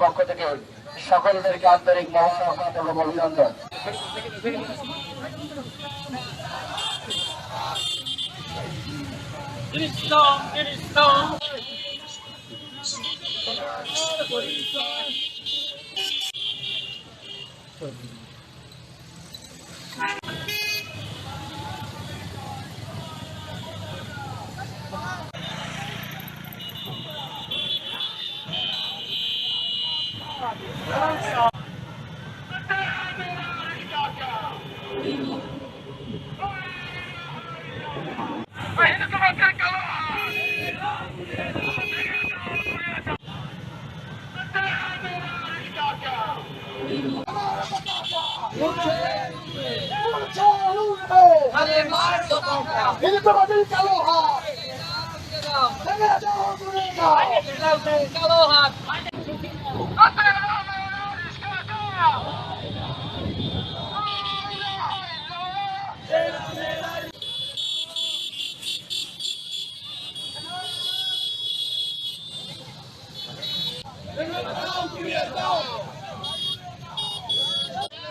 পক্ষ থেকে সকলদেরকে আন্তরিক মোবারকবাদ এবং অভিনন্দন।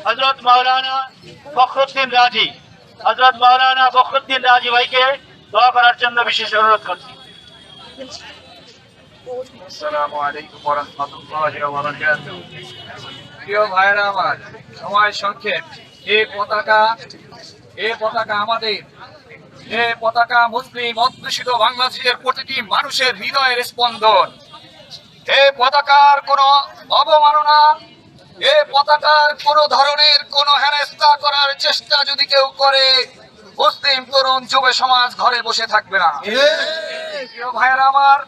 हजरत मौलाना फखरुद्दीन राजी हजरत मौलाना फखरुद्दीन राजी ভাইকে দোয়া করার জন্য বিশেষ অনুরোধ করছি। আসসালামু আলাইকুম ওয়া রাহমাতুল্লাহি ওয়া বারাকাতুহু। প্রিয় ভাইরা আমার, সময় সংক্ষেপ। এই পতাকা আমাদের, এই পতাকা মুসলিম অধ্যুষিত বাংলাদেশের প্রতিটি মানুষের হৃদয়ের স্পন্দন। এই পতাকার কোনো অবমাননা, এই পতাকার কোন ধরনের কোন হেনস্থা করার চেষ্টা যদি কেউ করে, মুসলিম তরুণ যুব সমাজ ঘরে বসে থাকবে না। প্রিয় ভাইরা আমার,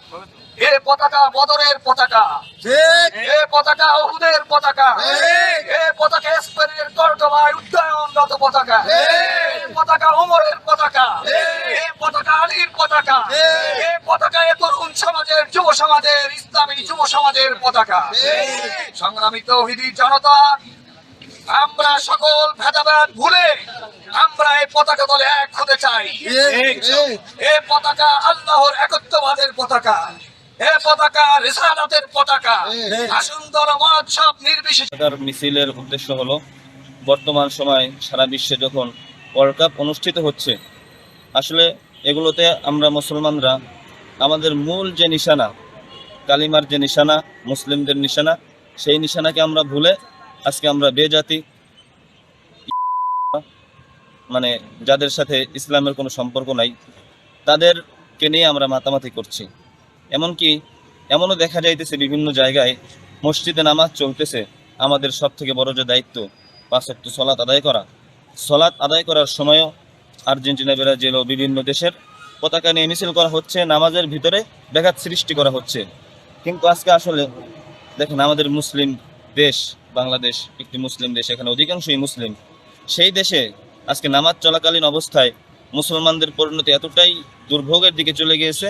এই পতাকা বদরের পতাকা, এই পতাকা উহুদের পতাকা, এই পতাকা স্পেনের কর্দোবায় উড্ডয়নরত পতাকা, এই পতাকা ওমরের পতাকা, এই পতাকা আলীর পতাকা, এই পতাকা তরুণ সমাজের, যুব সমাজের, ইসলামী যুব সমাজের পতাকা। সংগ্রামী তৌহিদি জনতা, আমরা সকল ভেদাভেদ ভুলে আমরা এই পতাকা দলে এক হতে চাই। এই পতাকা আল্লাহর একত্ববাদের পতাকা, এই পতাকা রিসালাতের পতাকা। আসুন দল মহোৎসব নির্বিশেষে। মিছিলের উদ্দেশ্য হলো, বর্তমান সময় সারা বিশ্বে যখন ওয়ার্ল্ড কাপ অনুষ্ঠিত হচ্ছে, আসলে এগুলোতে আমরা মুসলমানরা আমাদের মূল যে নিশানা, কালিমার যে নিশানা, মুসলিমদের নিশানা, সেই নিশানাকে আমরা ভুলে আজকে আমরা বেজাতি, মানে যাদের সাথে ইসলামের কোনো সম্পর্ক নাই, তাদেরকে নিয়ে আমরা মাতামাতি করছি। এমনকি এমনও দেখা যাইতেছে বিভিন্ন জায়গায় মসজিদে নামাজ চলতেছে, আমাদের সব থেকে বড় যে দায়িত্ব 5 ওয়াক্ত সালাত আদায় করা, সালাত আদায় করার সময়ও আর্জেন্টিনা, ব্রাজিল ও বিভিন্ন দেশের পতাকা নিয়ে মিছিল করা হচ্ছে, নামাজের ভিতরে ব্যাঘাত সৃষ্টি করা হচ্ছে। কিন্তু আজকে আসলে দেখেন, আমাদের মুসলিম দেশ বাংলাদেশ একটি মুসলিম দেশ, এখানে অধিকাংশই মুসলিম। সেই দেশে আজকে নামাজ চলাকালীন অবস্থায় মুসলমানদের পরিণতি এতটাই দুর্ভোগের দিকে চলে গিয়েছে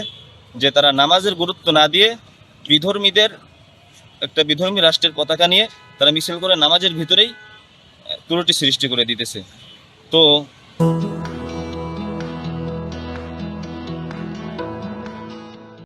যে তারা নামাজের গুরুত্ব না দিয়ে একটা বিধর্মী রাষ্ট্রের পতাকা নিয়ে তারা মিছিল করে নামাজের ভিতরেই ত্রুটি সৃষ্টি করে দিতেছে। তো